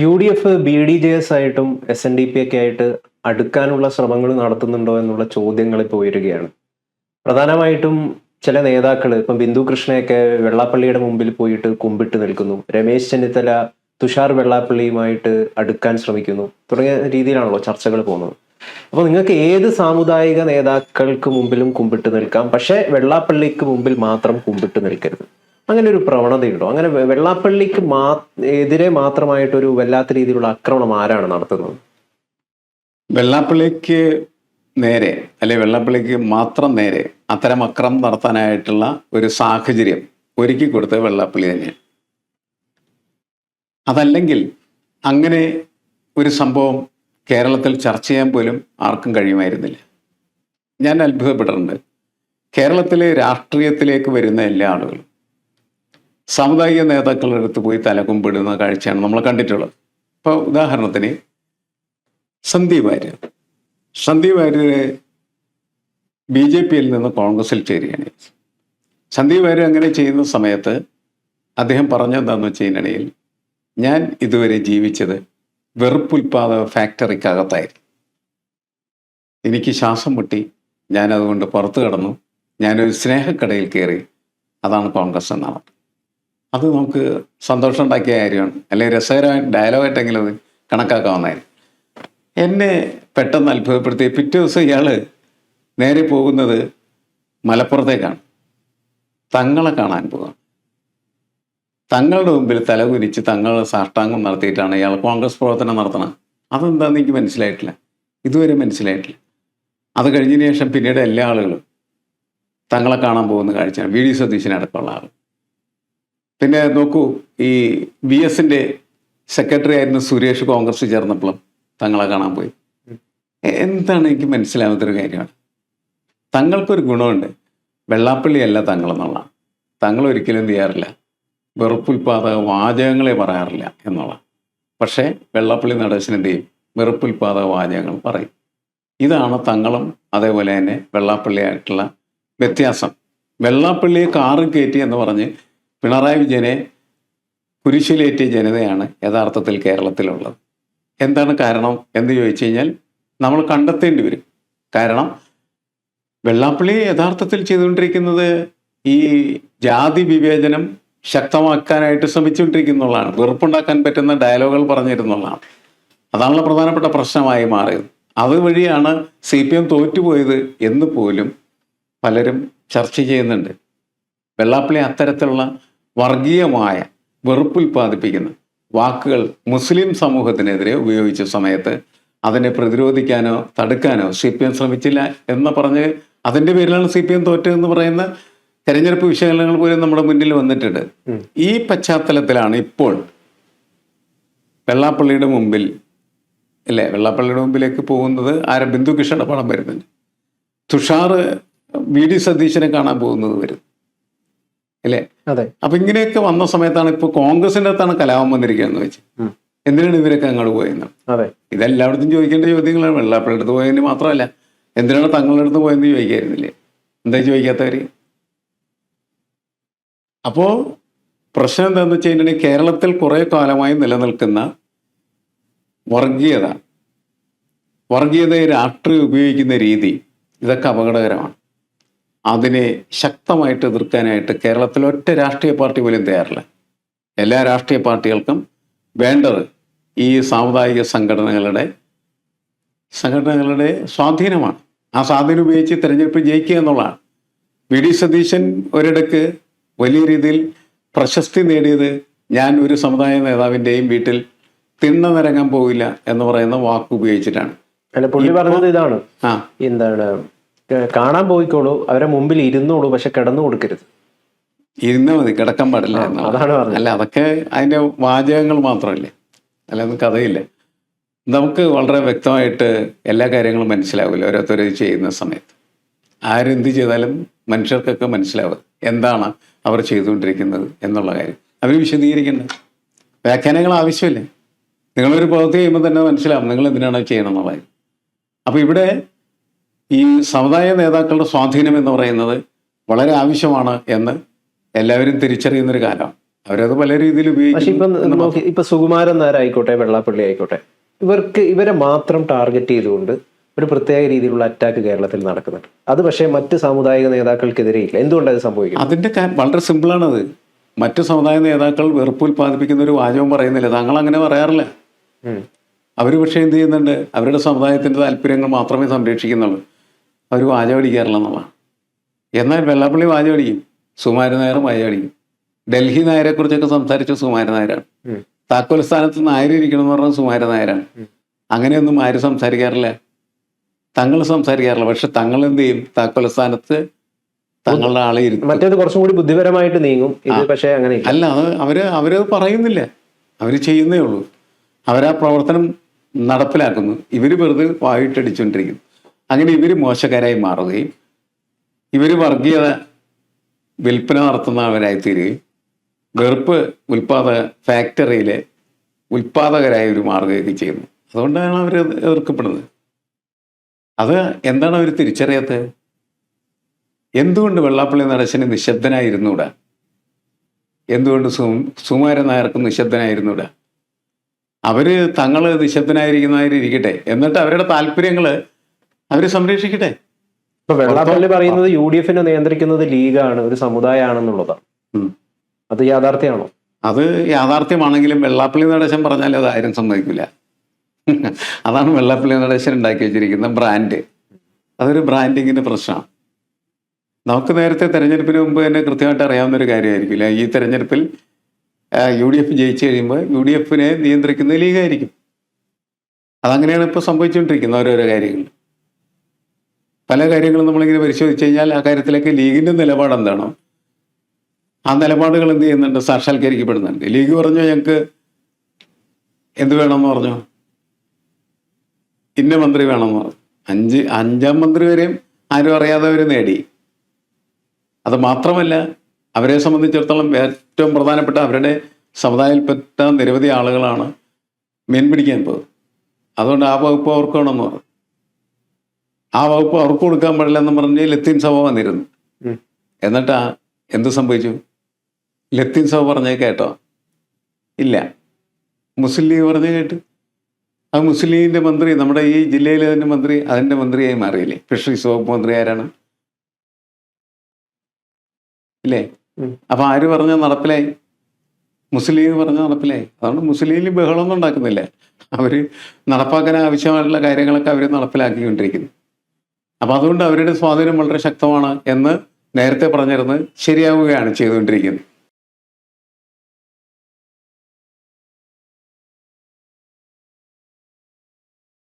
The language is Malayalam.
UDF BDJS ആയിട്ടും SNDP ഒക്കെ ആയിട്ട് അടുക്കാനുള്ള ശ്രമങ്ങൾ നടത്തുന്നുണ്ടോ എന്നുള്ള ചോദ്യങ്ങൾ ഇപ്പോൾ ഉയരുകയാണ്. പ്രധാനമായിട്ടും ചില നേതാക്കൾ ഇപ്പം ബിന്ദു കൃഷ്ണയൊക്കെ വെള്ളാപ്പള്ളിയുടെ മുമ്പിൽ പോയിട്ട് കുമ്പിട്ട് നിൽക്കുന്നു. രമേശ് ചെന്നിത്തല തുഷാർ വെള്ളാപ്പള്ളിയുമായിട്ട് അടുക്കാൻ ശ്രമിക്കുന്നു. തുടങ്ങിയ രീതിയിലാണല്ലോ ചർച്ചകൾ പോകുന്നത്. അപ്പോൾ നിങ്ങൾക്ക് ഏത് സാമുദായിക നേതാക്കൾക്ക് മുമ്പിലും കുമ്പിട്ട് നിൽക്കാം, പക്ഷേ വെള്ളാപ്പള്ളിക്ക് മുമ്പിൽ മാത്രം കുമ്പിട്ട് നിൽക്കരുത്. അങ്ങനെ ഒരു പ്രവണതയുണ്ടോ? അങ്ങനെ വെള്ളാപ്പള്ളിക്ക് എതിരെ മാത്രമായിട്ടൊരു വല്ലാത്ത രീതിയിലുള്ള ആക്രമണം ആരാണ് നടത്തുന്നത്? വെള്ളാപ്പള്ളിക്ക് നേരെ അല്ലെ വെള്ളാപ്പള്ളിക്ക് മാത്രം നേരെ അത്തരം അക്രമം നടത്താനായിട്ടുള്ള ഒരു സാഹചര്യം ഒരുക്കി കൊടുത്തത് വെള്ളാപ്പള്ളി തന്നെയാണ്. അതല്ലെങ്കിൽ അങ്ങനെ ഒരു സംഭവം കേരളത്തിൽ ചർച്ച ചെയ്യാൻ പോലും ആർക്കും കഴിയുമായിരുന്നില്ല. ഞാൻ അത്ഭുതപ്പെട്ടിട്ടുണ്ട്. കേരളത്തിലെ രാഷ്ട്രീയത്തിലേക്ക് വരുന്ന എല്ലാ ആളുകളും സാമുദായിക നേതാക്കളുടെ അടുത്ത് പോയി തലകുമ്പിടുന്ന കാഴ്ചയാണ് നമ്മൾ കണ്ടിട്ടുള്ളത്. ഇപ്പോൾ ഉദാഹരണത്തിന് സന്ദീപ് വാര്യർ BJPയിൽ നിന്ന് കോൺഗ്രസിൽ ചേരുകയാണ്. സന്ദീപ് വാര്യർ അങ്ങനെ ചെയ്യുന്ന സമയത്ത് അദ്ദേഹം പറഞ്ഞെന്താണെന്ന് വെച്ച് കഴിഞ്ഞാൽ, ഞാൻ ഇതുവരെ ജീവിച്ചത് വെറുപ്പുൽപാദക ഫാക്ടറിക്കകത്തായിരുന്നു. എനിക്ക് ശ്വാസം മുട്ടി, ഞാനതുകൊണ്ട് പുറത്തു കടന്നു, ഞാനൊരു സ്നേഹക്കടയിൽ കയറി, അതാണ് കോൺഗ്രസ് എന്നാണ്. അത് നമുക്ക് സന്തോഷം ഉണ്ടാക്കിയ കാര്യമാണ്, അല്ലെങ്കിൽ രസകരമായ ഡയലോഗായിട്ടെങ്കിലും അത് കണക്കാക്കാവുന്നതായിരുന്നു. എന്നെ പെട്ടെന്ന് അത്ഭുതപ്പെടുത്തി. പിറ്റേ ദിവസം ഇയാൾ നേരെ പോകുന്നത് മലപ്പുറത്തേക്കാണ്. തങ്ങളെ കാണാൻ പോകാം. തങ്ങളുടെ മുമ്പിൽ തലകുനിച്ച് തങ്ങളുടെ സാഷ്ടാംഗം നടത്തിയിട്ടാണ് ഇയാൾ കോൺഗ്രസ് പ്രവർത്തനം നടത്തണം. അതെന്താണെന്ന് എനിക്ക് മനസ്സിലായിട്ടില്ല, ഇതുവരെ മനസ്സിലായിട്ടില്ല. അത് കഴിഞ്ഞതിന് ശേഷം പിന്നീട് എല്ലാ ആളുകളും തങ്ങളെ കാണാൻ പോകുന്ന കാഴ്ചയാണ്. VD സതീശനടക്കമുള്ള ആൾ. പിന്നെ നോക്കൂ, ഈ BSന്റെ സെക്രട്ടറി ആയിരുന്ന സുരേഷ് കോൺഗ്രസ് ചേർന്നപ്പോഴും തങ്ങളെ കാണാൻ പോയി. എന്താണ് എനിക്ക് മനസ്സിലാവാത്തൊരു കാര്യമാണ്. തങ്ങൾക്കൊരു ഗുണമുണ്ട്, വെള്ളാപ്പള്ളിയല്ല തങ്ങളെന്നുള്ള. തങ്ങൾ ഒരിക്കലും ചെയ്യാറില്ല, വെറുപ്പുൽപാദക വാചകങ്ങളെ പറയാറില്ല എന്നുള്ള. പക്ഷേ വെള്ളാപ്പള്ളി നടേശൻ എന്ത് ചെയ്യും? വെറുപ്പുൽപാദക വാചകങ്ങൾ പറയും. ഇതാണ് തങ്ങളും അതേപോലെ തന്നെ വെള്ളാപ്പള്ളിയായിട്ടുള്ള വ്യത്യാസം. വെള്ളാപ്പള്ളിയെ കാറിൽ കയറ്റി എന്ന് പറഞ്ഞ് പിണറായി വിജയനെ കുരിശിലേറ്റിയ ജനതയാണ് യഥാർത്ഥത്തിൽ കേരളത്തിലുള്ളത്. എന്താണ് കാരണം എന്ന് ചോദിച്ചു കഴിഞ്ഞാൽ നമ്മൾ കണ്ടെത്തേണ്ടി വരും. കാരണം വെള്ളാപ്പള്ളി യഥാർത്ഥത്തിൽ ചെയ്തുകൊണ്ടിരിക്കുന്നത് ഈ ജാതി വിവേചനം ശക്തമാക്കാനായിട്ട് ശ്രമിച്ചുകൊണ്ടിരിക്കുന്നുള്ളതാണ്. വെറുപ്പുണ്ടാക്കാൻ പറ്റുന്ന ഡയലോഗുകൾ പറഞ്ഞിരുന്നുള്ളതാണ്. അതാണല്ലോ പ്രധാനപ്പെട്ട പ്രശ്നമായി മാറിയത്. അതുവഴിയാണ് CPM തോറ്റുപോയത് എന്ന് പോലും പലരും ചർച്ച ചെയ്യുന്നുണ്ട്. വെള്ളാപ്പള്ളി അത്തരത്തിലുള്ള വർഗീയമായ വെറുപ്പുൽപാദിപ്പിക്കുന്ന വാക്കുകൾ മുസ്ലിം സമൂഹത്തിനെതിരെ ഉപയോഗിച്ച സമയത്ത് അതിനെ പ്രതിരോധിക്കാനോ തടുക്കാനോ CPM ശ്രമിച്ചില്ല എന്ന് പറഞ്ഞ് അതിൻ്റെ പേരിലാണ് CPM തോറ്റതെന്ന് പറയുന്ന തെരഞ്ഞെടുപ്പ് വിശകലനങ്ങൾ പോലും നമ്മുടെ മുന്നിൽ വന്നിട്ടുണ്ട്. ഈ പശ്ചാത്തലത്തിലാണ് ഇപ്പോൾ വെള്ളാപ്പള്ളിയുടെ മുമ്പിൽ വെള്ളാപ്പള്ളിയുടെ മുമ്പിലേക്ക് പോകുന്നത് ബിന്ദു കൃഷ്ണയുടെ പടം വരുന്നുണ്ട്. തുഷാർ VD സതീശനെ കാണാൻ പോകുന്നത് വരും അല്ലേ? അപ്പൊ ഇങ്ങനെയൊക്കെ വന്ന സമയത്താണ് ഇപ്പോൾ കോൺഗ്രസിന്റെ അടുത്താണ് കലാപം വന്നിരിക്കുകയെന്ന് വെച്ച് എന്തിനാണ് ഇവരൊക്കെ അങ്ങോട്ട് പോയെന്ന്. ഇതെല്ലായിടത്തും ചോദിക്കേണ്ട ചോദ്യങ്ങളാണ്. വെള്ളാപ്പള്ളിയുടെ അടുത്ത് പോയതിന് മാത്രമല്ല, എന്തിനാണ് തങ്ങളുടെ അടുത്ത് പോയെന്ന് ചോദിക്കായിരുന്നില്ലേ? എന്താ ചോദിക്കാത്തവര്? അപ്പോ പ്രശ്നം എന്താണെന്ന് വെച്ച് കഴിഞ്ഞാൽ കേരളത്തിൽ കുറെ കാലമായി നിലനിൽക്കുന്ന വർഗീയതയെ രാഷ്ട്രീയം ഉപയോഗിക്കുന്ന രീതി, ഇതൊക്കെ അപകടകരമാണ്. അതിനെ ശക്തമായിട്ട് എതിർക്കാനായിട്ട് കേരളത്തിൽ ഒറ്റ രാഷ്ട്രീയ പാർട്ടി പോലും തയ്യാറില്ല. എല്ലാ രാഷ്ട്രീയ പാർട്ടികൾക്കും വേണ്ടത് ഈ സാമുദായിക സംഘടനകളുടെ സ്വാധീനമാണ്. ആ സ്വാധീനം ഉപയോഗിച്ച് തിരഞ്ഞെടുപ്പ് ജയിക്കുക എന്നുള്ളതാണ്. VD സതീശൻ ഒരിടക്ക് വലിയ രീതിയിൽ പ്രശസ്തി നേടിയത് ഞാൻ ഒരു സമുദായ നേതാവിൻ്റെയും വീട്ടിൽ തിണ്ണ നിരങ്ങാൻ പോവില്ല എന്ന് പറയുന്ന വാക്ക് ഉപയോഗിച്ചിട്ടാണ്. പുള്ളി പറഞ്ഞത് ഇതാണ്, എന്താണ്, കാണാൻ പോയിക്കോളൂ, അവരെ മുമ്പിൽ ഇരുന്നോളൂ, പക്ഷെ കിടന്നു കൊടുക്കരുത്. ഇരുന്നാ മതി, കിടക്കാൻ പാടില്ല എന്നാണ്. അല്ല, അതൊക്കെ അതിൻ്റെ വാചകങ്ങൾ മാത്രമല്ലേ, അല്ലാതെ കഥയില്ല. നമുക്ക് വളരെ വ്യക്തമായിട്ട് എല്ലാ കാര്യങ്ങളും മനസ്സിലാവില്ല ഓരോരുത്തർ ചെയ്യുന്ന സമയത്ത്. ആരെന്ത് ചെയ്താലും മനുഷ്യർക്കൊക്കെ മനസ്സിലാവും എന്താണ് അവർ ചെയ്തുകൊണ്ടിരിക്കുന്നത് എന്നുള്ള കാര്യം. അവർ വിശദീകരിക്കേണ്ട വ്യാഖ്യാനങ്ങൾ ആവശ്യമില്ല. നിങ്ങളൊരു പ്രവൃത്തി ചെയ്യുമ്പോൾ തന്നെ മനസ്സിലാവും നിങ്ങൾ എന്തിനാണ് ചെയ്യണം എന്നുള്ളത്. അപ്പോൾ ഇവിടെ ഈ സമുദായ നേതാക്കളുടെ സ്വാധീനം എന്ന് പറയുന്നത് വളരെ ആവശ്യമാണ് എന്ന് എല്ലാവരും തിരിച്ചറിയുന്നൊരു കാലമാണ്. അവരത് പല രീതിയിൽ പക്ഷെ ഇപ്പൊ ഉപയോഗിക്കുന്നു. നോക്കി, ഇപ്പൊ സുകുമാരൻ നായർ ആയിക്കോട്ടെ, വെള്ളാപ്പള്ളി ആയിക്കോട്ടെ, ഇവരെ മാത്രം ടാർഗറ്റ് ചെയ്തുകൊണ്ട് ഒരു പ്രത്യേക രീതിയിലുള്ള അറ്റാക്ക് കേരളത്തിൽ നടക്കുന്നുണ്ട്. അത് പക്ഷേ മറ്റ് സാമുദായിക നേതാക്കൾക്കെതിരെ ഇല്ല. എന്തുകൊണ്ടാണ് ഇത് സംഭവിക്കുന്നത്? അതിന്റെ വളരെ സിമ്പിളാണത്. മറ്റു സമുദായ നേതാക്കൾ വെറുപ്പ് ഉൽപ്പാദിപ്പിക്കുന്ന ഒരു വാചകം പറയുന്നില്ല, താങ്കൾ അങ്ങനെ പറയാറില്ല. അവർ പക്ഷേ എന്ത് ചെയ്യുന്നുണ്ട്, അവരുടെ സമുദായത്തിന്റെ താല്പര്യങ്ങൾ മാത്രമേ സംരക്ഷിക്കുന്നുള്ളൂ. അവർ വാചകം അടിക്കാറില്ല എന്നുള്ളതാണ്. എന്നാൽ വെള്ളാപ്പള്ളി വാചകം അടിക്കും, സുകുമാരൻ നായർ വാചകം അടിക്കും. ഡൽഹി നായരെ കുറിച്ചൊക്കെ സംസാരിച്ച സുകുമാരൻ നായരാണ്. താക്കോൽ സ്ഥാനത്ത് നായർ ഇരിക്കണം എന്ന് പറഞ്ഞാൽ സുകുമാരൻ നായരാണ്. അങ്ങനെയൊന്നും ആരും സംസാരിക്കാറില്ല, തങ്ങൾ സംസാരിക്കാറില്ല. പക്ഷെ തങ്ങൾ എന്ത് ചെയ്യും, താക്കോൽ സ്ഥാനത്ത് തങ്ങളുടെ ആളെ ഇരുത്തും. മറ്റേത് കുറച്ചും കൂടി ബുദ്ധിപരമായിട്ട് നീങ്ങും, ഇത് പക്ഷേ അങ്ങനെ അല്ല, അവരത് പറയുന്നില്ല, അവർ ചെയ്യുന്നേ ഉള്ളൂ. അവരാ പ്രവർത്തനം നടപ്പിലാക്കുന്നു, ഇവർ വെറുതെ വായിട്ടടിച്ചുകൊണ്ടിരിക്കുന്നു. അങ്ങനെ ഇവർ മോശക്കാരായി മാറുകയും ഇവർ വർഗീയത വിൽപ്പന നടത്തുന്നവരായി തീരുകയും വെറുപ്പ് ഫാക്ടറിയിലെ ഉൽപ്പാദകരായി ഒരു മാറുകയൊക്കെ ചെയ്യുന്നു. അതുകൊണ്ടാണ് അവർ എതിർക്കപ്പെടുന്നത്. അത് എന്താണ് അവർ തിരിച്ചറിയാത്തത്? എന്തുകൊണ്ട് വെള്ളാപ്പള്ളി നടേശന് നിശബ്ദനായിരുന്നൂടാ? എന്തുകൊണ്ട് സുകുമാരൻ നായർക്ക് നിശബ്ദനായിരുന്നൂടാ? അവര് തങ്ങള് നിശബ്ദനായിരിക്കുന്നവരിക്കട്ടെ, എന്നിട്ട് അവരുടെ താല്പര്യങ്ങൾ അവർ സംരക്ഷിക്കട്ടെ. ഇപ്പൊ വെള്ളാപ്പള്ളി പറയുന്നത് UDF നിയന്ത്രിക്കുന്നത് ലീഗാണ്, ഒരു സമുദായമാണെന്നുള്ളതാണ്. അത് യാഥാർത്ഥ്യമാണോ? അത് യാഥാർത്ഥ്യമാണെങ്കിലും വെള്ളാപ്പള്ളി നടേശൻ പറഞ്ഞാൽ അത് ആരും സമ്മതിക്കില്ല. അതാണ് വെള്ളാപ്പള്ളി നടേശൻ ഉണ്ടാക്കി വെച്ചിരിക്കുന്ന ബ്രാൻഡ്. അതൊരു ബ്രാൻഡിങ്ങിന്റെ പ്രശ്നമാണ്. നമുക്ക് നേരത്തെ തെരഞ്ഞെടുപ്പിന് മുമ്പ് തന്നെ കൃത്യമായിട്ട് അറിയാവുന്ന ഒരു കാര്യമായിരിക്കില്ല, ഈ തെരഞ്ഞെടുപ്പിൽ UDF ജയിച്ചു കഴിയുമ്പോൾ UDF നിയന്ത്രിക്കുന്നത് ലീഗായിരിക്കും. അതങ്ങനെയാണ് ഇപ്പോൾ സംഭവിച്ചുകൊണ്ടിരിക്കുന്നത്. ഓരോരോ കാര്യങ്ങൾ, പല കാര്യങ്ങളും നമ്മളിങ്ങനെ പരിശോധിച്ച് കഴിഞ്ഞാൽ ആ കാര്യത്തിലേക്ക് ലീഗിൻ്റെ നിലപാട് എന്താണോ ആ നിലപാടുകൾ എന്ത് ചെയ്യുന്നുണ്ട്, സാക്ഷാത്കരിക്കപ്പെടുന്നുണ്ട്. ലീഗ് പറഞ്ഞു ഞങ്ങൾക്ക് എന്ത് വേണമെന്ന് പറഞ്ഞു, ഇന്ന മന്ത്രി വേണമെന്ന് പറഞ്ഞു. അഞ്ചാം മന്ത്രി വരെയും ആരും അറിയാതെ അവർ നേടി. അത് മാത്രമല്ല, അവരെ സംബന്ധിച്ചിടത്തോളം ഏറ്റവും പ്രധാനപ്പെട്ട അവരുടെ സമുദായത്തിൽപ്പെട്ട നിരവധി ആളുകളാണ് മീൻ പിടിക്കാൻ പോകുന്നത്. അതുകൊണ്ട് ആ വകുപ്പ് അവർക്ക് വേണമെന്ന് പറഞ്ഞു. ആ വകുപ്പ് അവർക്ക് കൊടുക്കാൻ പാടില്ലെന്ന് പറഞ്ഞ് ലത്തീൻ സഭ വന്നിരുന്നു. എന്നിട്ട് എന്ത് സംഭവിച്ചു? ലത്തീൻ സഭ പറഞ്ഞേ കേട്ടോ? ഇല്ല. മുസ്ലിം ലീഗ് പറഞ്ഞേ കേട്ടു. ആ മുസ്ലിം ലീഗിന്റെ മന്ത്രി നമ്മുടെ ഈ ജില്ലയിലെ തന്നെ മന്ത്രി, അതിന്റെ മന്ത്രിയായി മാറിയില്ലേ? ഫിഷറീസ് വകുപ്പ് മന്ത്രി ആരാണ്? ഇല്ലേ? അപ്പൊ ആര് പറഞ്ഞ നടപ്പിലായി? മുസ്ലിം ലീഗ് പറഞ്ഞ നടപ്പിലായി. അതുകൊണ്ട് മുസ്ലിം ലീഗ് ബഹളമൊന്നും ഉണ്ടാക്കുന്നില്ല, അവര് നടപ്പാക്കാൻ ആവശ്യമായിട്ടുള്ള കാര്യങ്ങളൊക്കെ അവർ നടപ്പിലാക്കിക്കൊണ്ടിരിക്കുന്നു. അപ്പൊ അതുകൊണ്ട് അവരുടെ സ്വാധീനം വളരെ ശക്തമാണ് എന്ന് നേരത്തെ പറഞ്ഞിരുന്നത് ശരിയാവുകയാണ് ചെയ്തുകൊണ്ടിരിക്കുന്നത്.